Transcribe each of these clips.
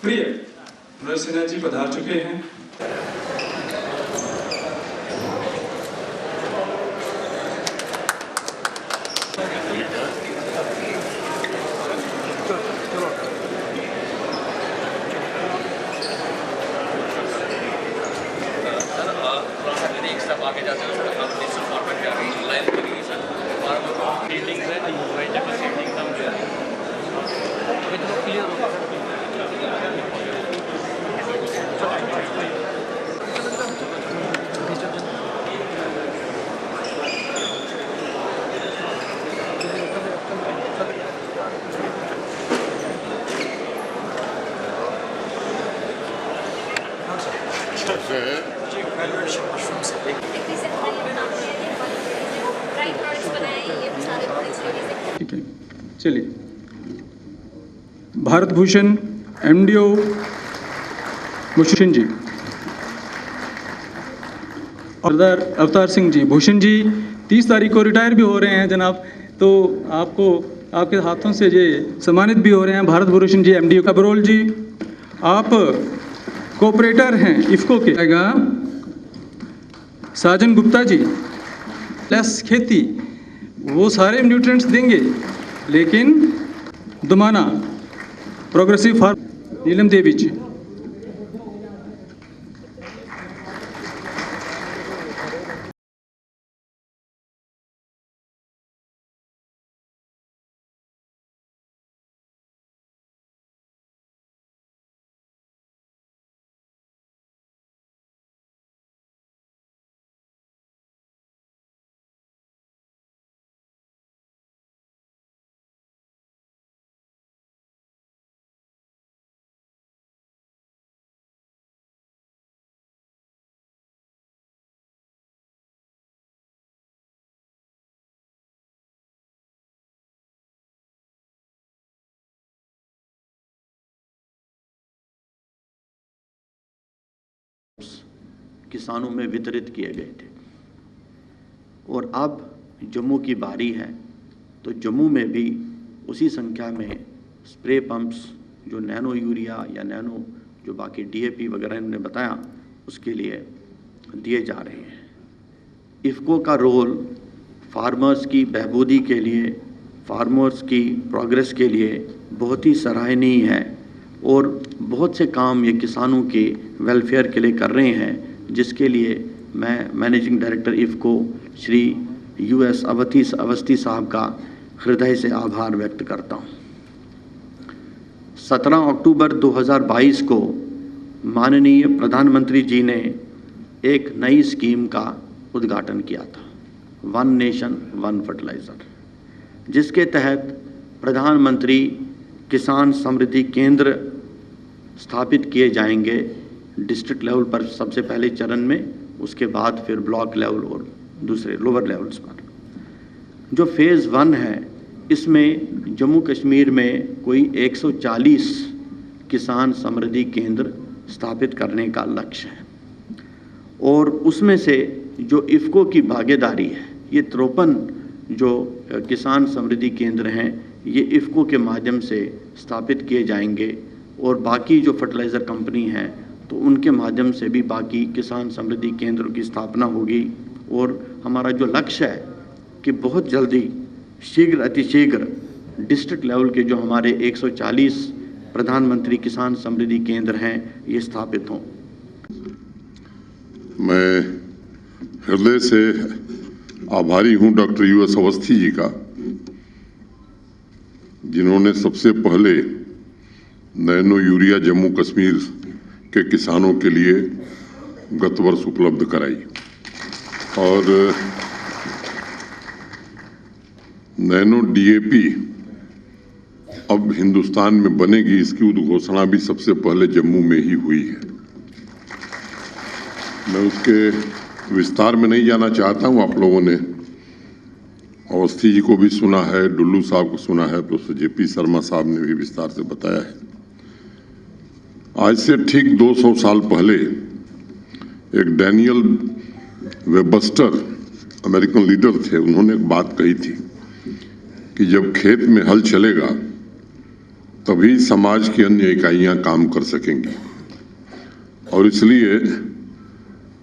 प्रिय नरसिन्हा जी पधार चुके हैं। आगे जाते हैं सर, आप डिजिटल फॉर्मेट पे आ गई लाइन करेंगे सर, और रीडिंग है राइट का सेटिंग कम जो है कितना क्लियर हो गया ठीक है, चलिए। भारत भूषण MDO भूषण जी, सरदार अवतार सिंह जी भूषण जी 30 तारीख को रिटायर भी हो रहे हैं जनाब, तो आपको आपके हाथों से ये सम्मानित भी हो रहे हैं। भारत भूषण जी MDO। कबरोल जी, आप कोऑपरेटर हैं इफ़को के। आएगा साजन गुप्ता जी, लेस खेती, वो सारे न्यूट्रिएंट्स देंगे, लेकिन दुमाना प्रोग्रेसिव फार्म। नीलम देवी जी, किसानों में वितरित किए गए थे। और अब जम्मू की बारी है, तो जम्मू में भी उसी संख्या में स्प्रे पंप्स जो नैनो यूरिया या नैनो जो बाकी DAP वगैरह इन्होंने बताया उसके लिए दिए जा रहे हैं। इफ़को का रोल फार्मर्स की बहबूदी के लिए, फार्मर्स की प्रोग्रेस के लिए बहुत ही सराहनीय है और बहुत से काम ये किसानों के वेलफेयर के लिए कर रहे हैं, जिसके लिए मैं managing director IFFCO Shri US Awasthi साहब का हृदय से आभार व्यक्त करता हूँ। 17 अक्टूबर 2022 को माननीय प्रधानमंत्री जी ने एक नई स्कीम का उद्घाटन किया था, वन नेशन वन फर्टिलाइज़र, जिसके तहत प्रधानमंत्री किसान समृद्धि केंद्र स्थापित किए जाएंगे डिस्ट्रिक्ट लेवल पर सबसे पहले चरण में, उसके बाद फिर ब्लॉक लेवल और दूसरे लोअर लेवल्स पर। जो फेज़ 1 है, इसमें जम्मू कश्मीर में कोई 140 किसान समृद्धि केंद्र स्थापित करने का लक्ष्य है। और उसमें से जो इफ़को की भागीदारी है, ये 53 जो किसान समृद्धि केंद्र हैं, ये इफ़को के माध्यम से स्थापित किए जाएंगे। और बाकी जो फर्टिलाइज़र कंपनी हैं, तो उनके माध्यम से भी बाकी किसान समृद्धि केंद्रों की स्थापना होगी। और हमारा जो लक्ष्य है कि बहुत जल्दी शीघ्र अतिशीघ्र डिस्ट्रिक्ट लेवल के जो हमारे 140 प्रधानमंत्री किसान समृद्धि केंद्र हैं, ये स्थापित हों। मैं हृदय से आभारी हूं डॉक्टर US अवस्थी जी का, जिन्होंने सबसे पहले नैनो यूरिया जम्मू कश्मीर के किसानों के लिए गत वर्ष उपलब्ध कराई। और नैनो DAP अब हिंदुस्तान में बनेगी, इसकी उद्घोषणा भी सबसे पहले जम्मू में ही हुई है। मैं उसके विस्तार में नहीं जाना चाहता हूं। आप लोगों ने अवस्थी जी को भी सुना है, डुल्लू साहब को सुना है, प्रोफेसर JP शर्मा साहब ने भी विस्तार से बताया है। आज से ठीक 200 साल पहले एक डैनियल वेबस्टर अमेरिकन लीडर थे, उन्होंने एक बात कही थी कि जब खेत में हल चलेगा तभी समाज की अन्य इकाइयां काम कर सकेंगी। और इसलिए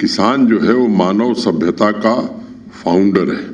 किसान जो है वो मानव सभ्यता का फाउंडर है।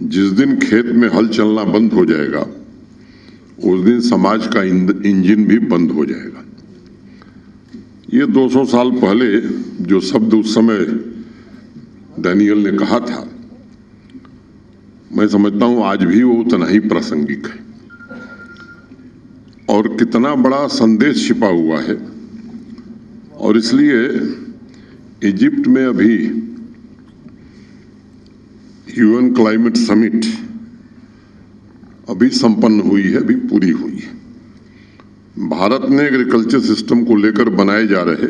जिस दिन खेत में हल चलना बंद हो जाएगा उस दिन समाज का इंजन भी बंद हो जाएगा। ये 200 साल पहले जो शब्द उस समय डैनियल ने कहा था, मैं समझता हूं आज भी वो उतना ही प्रासंगिक है। और कितना बड़ा संदेश छिपा हुआ है। और इसलिए इजिप्ट में अभी यूएन क्लाइमेट समिट अभी संपन्न हुई है, अभी पूरी हुई है। भारत ने एग्रीकल्चर सिस्टम को लेकर बनाए जा रहे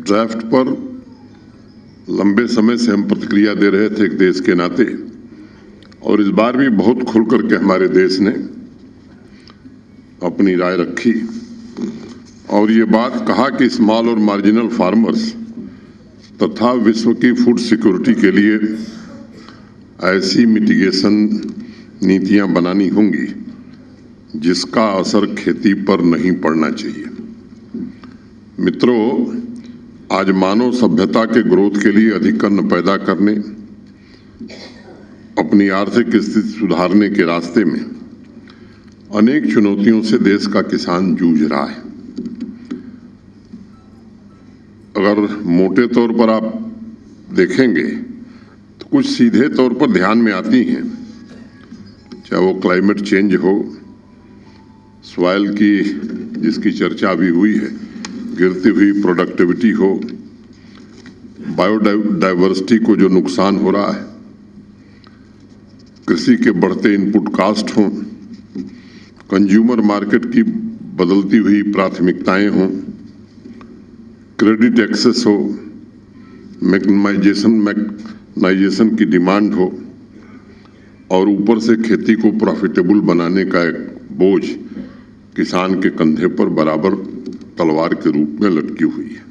ड्राफ्ट पर लंबे समय से हम प्रतिक्रिया दे रहे थे एक देश के नाते, और इस बार भी बहुत खुल करके हमारे देश ने अपनी राय रखी और ये बात कहा कि स्मॉल और मार्जिनल फार्मर्स तथा विश्व की फूड सिक्योरिटी के लिए ऐसी मिटिगेशन नीतियां बनानी होंगी जिसका असर खेती पर नहीं पड़ना चाहिए। मित्रों, आज मानव सभ्यता के ग्रोथ के लिए अधिक अन्न पैदा करने, अपनी आर्थिक स्थिति सुधारने के रास्ते में अनेक चुनौतियों से देश का किसान जूझ रहा है। अगर मोटे तौर पर आप देखेंगे तो कुछ सीधे तौर पर ध्यान में आती हैं, चाहे वो क्लाइमेट चेंज हो, सॉइल की जिसकी चर्चा भी हुई है, गिरती हुई प्रोडक्टिविटी हो, बायोडाइवर्सिटी को जो नुकसान हो रहा है, कृषि के बढ़ते इनपुट कास्ट हों, कंज्यूमर मार्केट की बदलती हुई प्राथमिकताएं हों, क्रेडिट एक्सेस हो, मैकेनाइजेशन की डिमांड हो, और ऊपर से खेती को प्रॉफिटेबल बनाने का एक बोझ किसान के कंधे पर बराबर तलवार के रूप में लटकी हुई है।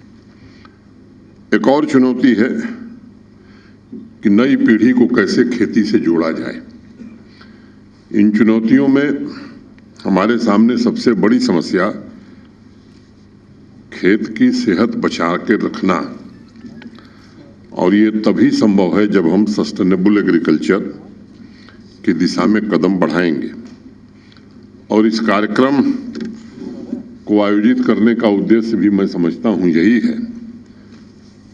एक और चुनौती है कि नई पीढ़ी को कैसे खेती से जोड़ा जाए। इन चुनौतियों में हमारे सामने सबसे बड़ी समस्या खेत की सेहत बचा के रखना, और ये तभी संभव है जब हम सस्टेनेबल एग्रीकल्चर की दिशा में कदम बढ़ाएंगे। और इस कार्यक्रम को आयोजित करने का उद्देश्य भी मैं समझता हूं यही है,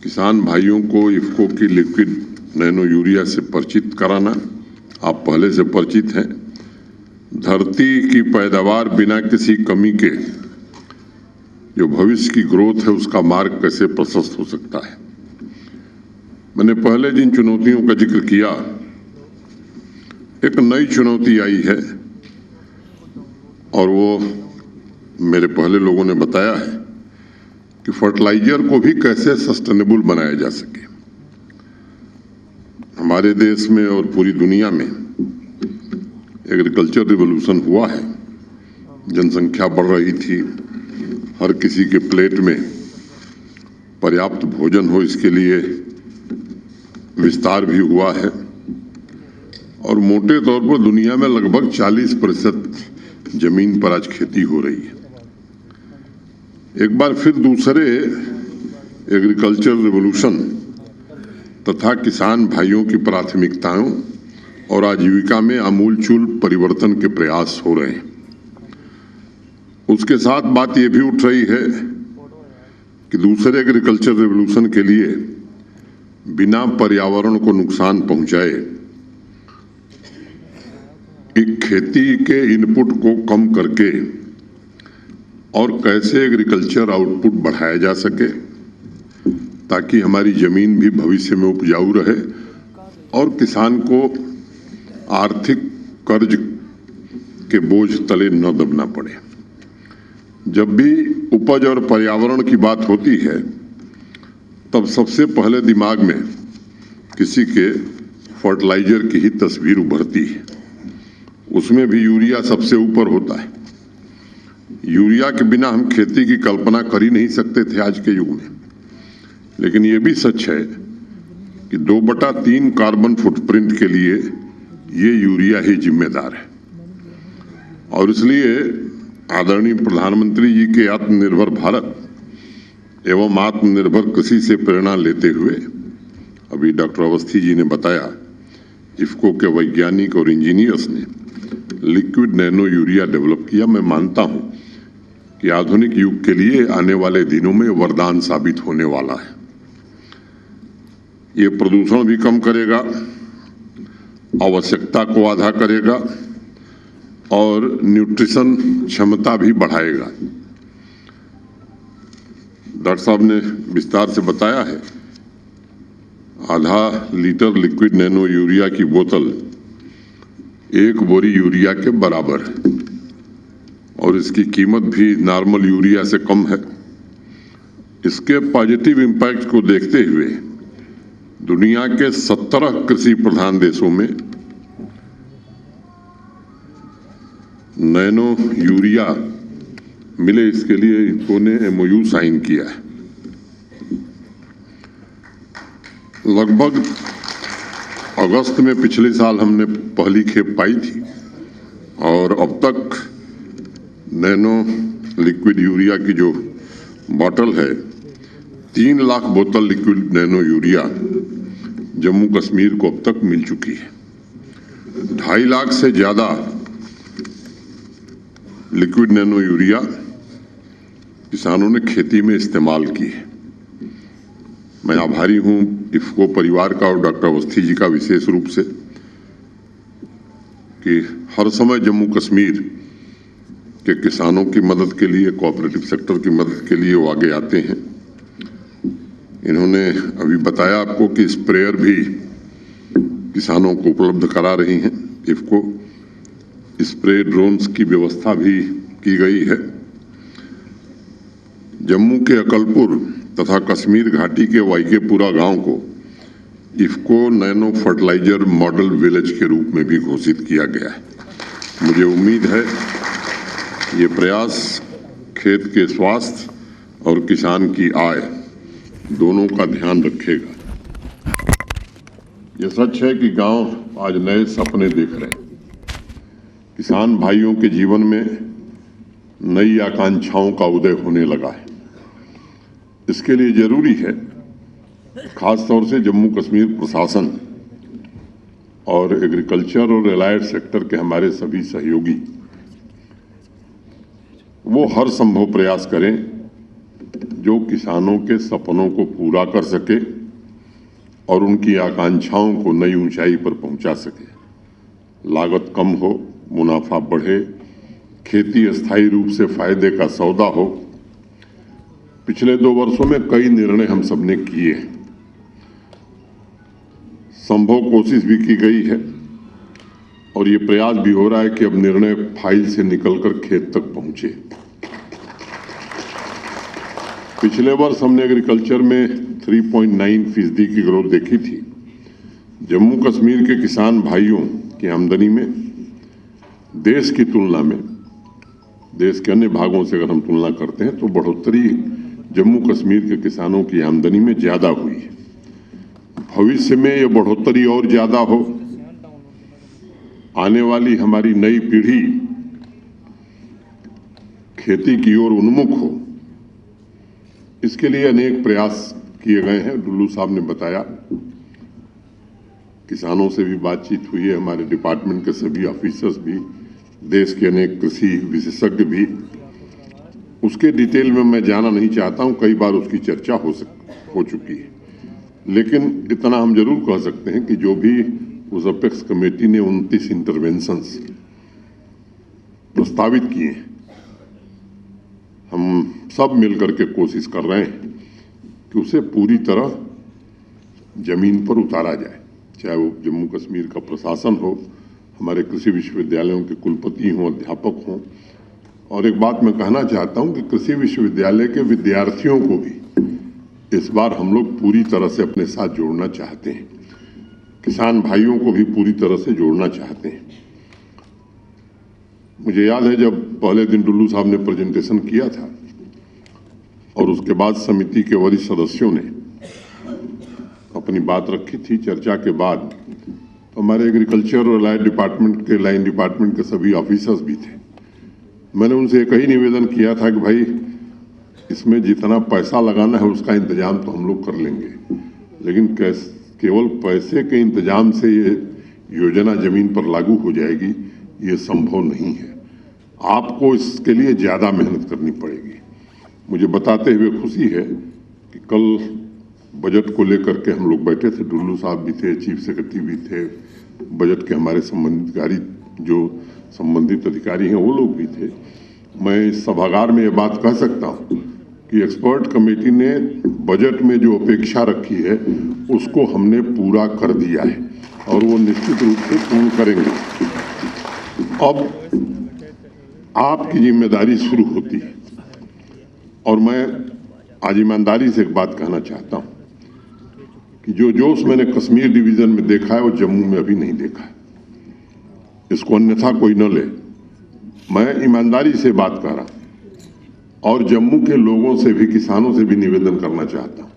किसान भाइयों को इफ्को की लिक्विड नैनो यूरिया से परिचित कराना। आप पहले से परिचित हैं। धरती की पैदावार बिना किसी कमी के जो भविष्य की ग्रोथ है उसका मार्ग कैसे प्रशस्त हो सकता है। मैंने पहले जिन चुनौतियों का जिक्र किया, एक नई चुनौती आई है और वो मेरे पहले लोगों ने बताया है कि फर्टिलाइजर को भी कैसे सस्टेनेबल बनाया जा सके। हमारे देश में और पूरी दुनिया में एग्रीकल्चर रिवॉल्यूशन हुआ है, जनसंख्या बढ़ रही थी, हर किसी के प्लेट में पर्याप्त भोजन हो इसके लिए विस्तार भी हुआ है, और मोटे तौर पर दुनिया में लगभग 40% जमीन पर आज खेती हो रही है। एक बार फिर दूसरे एग्रीकल्चर रिवॉल्यूशन तथा किसान भाइयों की प्राथमिकताओं और आजीविका में आमूलचूल परिवर्तन के प्रयास हो रहे हैं। उसके साथ बात यह भी उठ रही है कि दूसरे एग्रीकल्चर रिवॉल्यूशन के लिए बिना पर्यावरण को नुकसान पहुंचाए खेती के इनपुट को कम करके और कैसे एग्रीकल्चर आउटपुट बढ़ाया जा सके ताकि हमारी जमीन भी भविष्य में उपजाऊ रहे और किसान को आर्थिक कर्ज के बोझ तले न दबना पड़े। जब भी उपज और पर्यावरण की बात होती है तब सबसे पहले दिमाग में किसी के फर्टिलाइजर की ही तस्वीर उभरती है। उसमें भी यूरिया सबसे ऊपर होता है। यूरिया के बिना हम खेती की कल्पना कर ही नहीं सकते थे आज के युग में। लेकिन ये भी सच है कि 2/3 कार्बन फुटप्रिंट के लिए ये यूरिया ही जिम्मेदार है। और इसलिए आदरणीय प्रधानमंत्री जी के आत्मनिर्भर भारत एवं आत्मनिर्भर कृषि से प्रेरणा लेते हुए अभी डॉक्टर अवस्थी जी ने बताया, इफ्को के वैज्ञानिक और इंजीनियर्स ने लिक्विड नैनो यूरिया डेवलप किया। मैं मानता हूं कि आधुनिक युग के लिए आने वाले दिनों में वरदान साबित होने वाला है। ये प्रदूषण भी कम करेगा, आवश्यकता को आधा करेगा और न्यूट्रिशन क्षमता भी बढ़ाएगा। डॉक्टर साहब ने विस्तार से बताया है, आधा लीटर लिक्विड नैनो यूरिया की बोतल 1 बोरी यूरिया के बराबर है और इसकी कीमत भी नॉर्मल यूरिया से कम है। इसके पॉजिटिव इम्पैक्ट को देखते हुए दुनिया के 17 कृषि प्रधान देशों में नैनो यूरिया मिले, इसके लिए इनको ने MOU साइन किया है। लगभग अगस्त में पिछले साल हमने पहली खेप पाई थी और अब तक नैनो लिक्विड यूरिया की जो बॉटल है, 3 लाख बोतल liquid nano urea Jammu Kashmir को अब तक मिल चुकी है। 2.5 लाख से ज्यादा लिक्विड नैनो यूरिया किसानों ने खेती में इस्तेमाल की है। मैं आभारी हूं इफ्को परिवार का और डॉक्टर अवस्थी जी का विशेष रूप से कि हर समय जम्मू कश्मीर के किसानों की मदद के लिए, कोऑपरेटिव सेक्टर की मदद के लिए वो आगे आते हैं। इन्होंने अभी बताया आपको कि स्प्रेयर भी किसानों को उपलब्ध करा रही हैं। इफ्को स्प्रे ड्रोन्स की व्यवस्था भी की गई है। जम्मू के अकलपुर तथा कश्मीर घाटी के वाईकेपुरा गांव को IFFCO nano fertiliser model village के रूप में भी घोषित किया गया है। मुझे उम्मीद है ये प्रयास खेत के स्वास्थ्य और किसान की आय दोनों का ध्यान रखेगा। ये सच है कि गांव आज नए सपने देख रहे हैं। किसान भाइयों के जीवन में नई आकांक्षाओं का उदय होने लगा है। इसके लिए जरूरी है खास तौर से जम्मू कश्मीर प्रशासन और एग्रीकल्चर और एलाइड सेक्टर के हमारे सभी सहयोगी वो हर संभव प्रयास करें जो किसानों के सपनों को पूरा कर सके और उनकी आकांक्षाओं को नई ऊंचाई पर पहुंचा सके। लागत कम हो, मुनाफा बढ़े, खेती स्थायी रूप से फायदे का सौदा हो। पिछले 2 वर्षों में कई निर्णय हम सबने किए हैं, संभव कोशिश भी की गई है और ये प्रयास भी हो रहा है कि अब निर्णय फाइल से निकलकर खेत तक पहुंचे। पिछले वर्ष हमने एग्रीकल्चर में 3.9% की ग्रोथ देखी थी। जम्मू कश्मीर के किसान भाइयों की आमदनी में देश की तुलना में, देश के अन्य भागों से अगर हम तुलना करते हैं तो बढ़ोतरी जम्मू कश्मीर के किसानों की आमदनी में ज्यादा हुई है। भविष्य में ये बढ़ोतरी और ज्यादा हो, आने वाली हमारी नई पीढ़ी खेती की ओर उन्मुख हो, इसके लिए अनेक प्रयास किए गए हैं। डुल्लू साहब ने बताया, किसानों से भी बातचीत हुई है, हमारे डिपार्टमेंट के सभी ऑफिसर्स भी, देश के अनेक कृषि विशेषज्ञ भी। उसके डिटेल में मैं जाना नहीं चाहता हूं, कई बार उसकी चर्चा हो चुकी है, लेकिन इतना हम जरूर कह सकते हैं कि जो भी उस अपेक्स कमेटी ने 29 इंटरवेंशंस प्रस्तावित किए हैं, हम सब मिलकर के कोशिश कर रहे हैं कि उसे पूरी तरह जमीन पर उतारा जाए। चाहे वो जम्मू कश्मीर का प्रशासन हो, हमारे कृषि विश्वविद्यालयों के कुलपति हों, अध्यापक हों। और एक बात मैं कहना चाहता हूं कि कृषि विश्वविद्यालय के विद्यार्थियों को भी इस बार हम लोग पूरी तरह से अपने साथ जोड़ना चाहते हैं। किसान भाइयों को भी पूरी तरह से जोड़ना चाहते हैं। मुझे याद है जब पहले दिन डुल्लू साहब ने प्रेजेंटेशन किया था और उसके बाद समिति के वरिष्ठ सदस्यों ने अपनी बात रखी थी, चर्चा के बाद तो हमारे एग्रीकल्चर और लाइन डिपार्टमेंट के सभी ऑफिसर्स भी थे। मैंने उनसे एक ही निवेदन किया था कि भाई इसमें जितना पैसा लगाना है उसका इंतजाम तो हम लोग कर लेंगे, लेकिन केवल पैसे के इंतजाम से ये योजना जमीन पर लागू हो जाएगी ये संभव नहीं है। आपको इसके लिए ज़्यादा मेहनत करनी पड़ेगी। मुझे बताते हुए खुशी है कि कल बजट को लेकर के हम लोग बैठे थे, डुल्लू साहब भी थे, चीफ सेक्रेटरी भी थे, बजट के हमारे संबंधित अधिकारी हैं वो लोग भी थे। मैं इस सभागार में ये बात कह सकता हूँ कि एक्सपर्ट कमेटी ने बजट में जो अपेक्षा रखी है उसको हमने पूरा कर दिया है और वो निश्चित रूप से पूर्ण करेंगे। अब आपकी जिम्मेदारी शुरू होती है और मैं आज ईमानदारी से एक बात कहना चाहता हूँ कि जो जोश मैंने कश्मीर डिवीज़न में देखा है वो जम्मू में अभी नहीं देखा है। इसको अन्यथा कोई न ले, मैं ईमानदारी से बात कर रहा और जम्मू के लोगों से भी, किसानों से भी निवेदन करना चाहता हूँ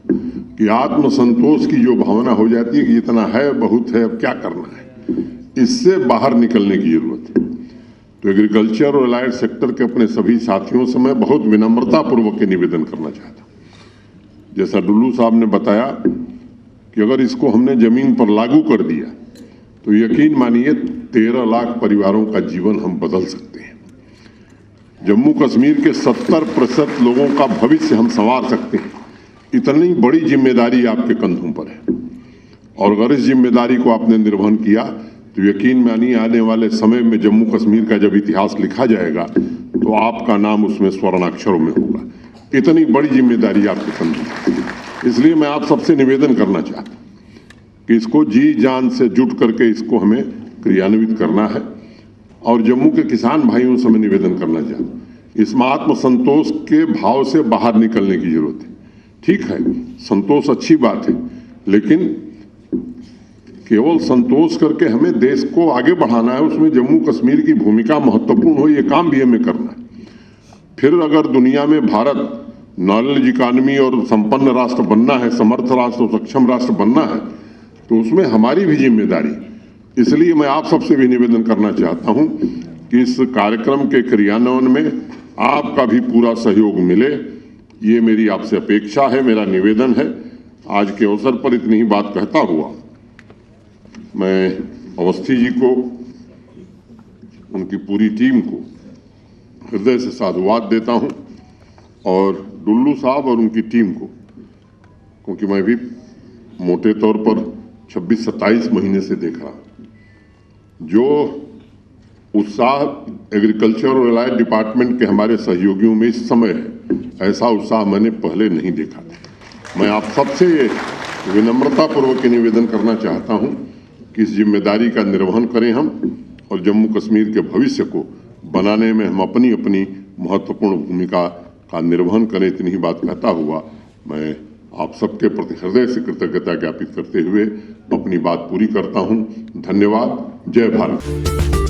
कि आत्मसंतोष की जो भावना हो जाती है कि इतना है, बहुत है, अब क्या करना है, इससे बाहर निकलने की जरूरत है। तो एग्रीकल्चर और अलाइड सेक्टर के अपने सभी साथियों से मैं बहुत विनम्रता पूर्वक के निवेदन करना चाहता हूँ। जैसा डुल्लू साहब ने बताया कि अगर इसको हमने जमीन पर लागू कर दिया तो यकीन मानिए 13 लाख परिवारों का जीवन हम बदल सकते हैं। जम्मू कश्मीर के 70% लोगों का भविष्य हम संवार सकते हैं। इतनी बड़ी जिम्मेदारी आपके कंधों पर है और अगर इस जिम्मेदारी को आपने निर्वहन किया तो यकीन मानिए आने वाले समय में जम्मू कश्मीर का जब इतिहास लिखा जाएगा तो आपका नाम उसमें स्वर्णाक्षरों में होगा। इतनी बड़ी जिम्मेदारी आपके कंधों पर। इसलिए मैं आप सबसे निवेदन करना चाहता हूँ कि इसको जी जान से जुट करके इसको हमें क्रियान्वित करना है। और जम्मू के किसान भाइयों से मैं निवेदन करना चाहता हूँ, इसमें आत्मसंतोष के भाव से बाहर निकलने की जरूरत है। ठीक है, संतोष अच्छी बात है, लेकिन केवल संतोष करके हमें देश को आगे बढ़ाना है, उसमें जम्मू कश्मीर की भूमिका महत्वपूर्ण हो, ये काम भी हमें करना है। फिर अगर दुनिया में भारत नॉलेज इकॉनमी और संपन्न राष्ट्र बनना है, समर्थ राष्ट्र और सक्षम राष्ट्र बनना है, तो उसमें हमारी भी जिम्मेदारी। इसलिए मैं आप सबसे भी निवेदन करना चाहता हूं कि इस कार्यक्रम के क्रियान्वयन में आपका भी पूरा सहयोग मिले, ये मेरी आपसे अपेक्षा है, मेरा निवेदन है। आज के अवसर पर इतनी ही बात कहता हुआ मैं अवस्थी जी को, उनकी पूरी टीम को हृदय से साधुवाद देता हूं और डुल्लू साहब और उनकी टीम को, क्योंकि मैं भी मोटे तौर पर 26-27 महीने से देख रहा हूं, जो उत्साह एग्रीकल्चर और अलाइड डिपार्टमेंट के हमारे सहयोगियों में इस समय है, ऐसा उत्साह मैंने पहले नहीं देखा था। मैं आप सबसे ये विनम्रतापूर्वक निवेदन करना चाहता हूं कि इस जिम्मेदारी का निर्वहन करें हम और जम्मू कश्मीर के भविष्य को बनाने में हम अपनी अपनी महत्वपूर्ण भूमिका का निर्वहन करें। इतनी ही बात कहता हुआ मैं आप सबके प्रति हृदय से कृतज्ञता ज्ञापित करते हुए अपनी बात पूरी करता हूं। धन्यवाद। जय भारत।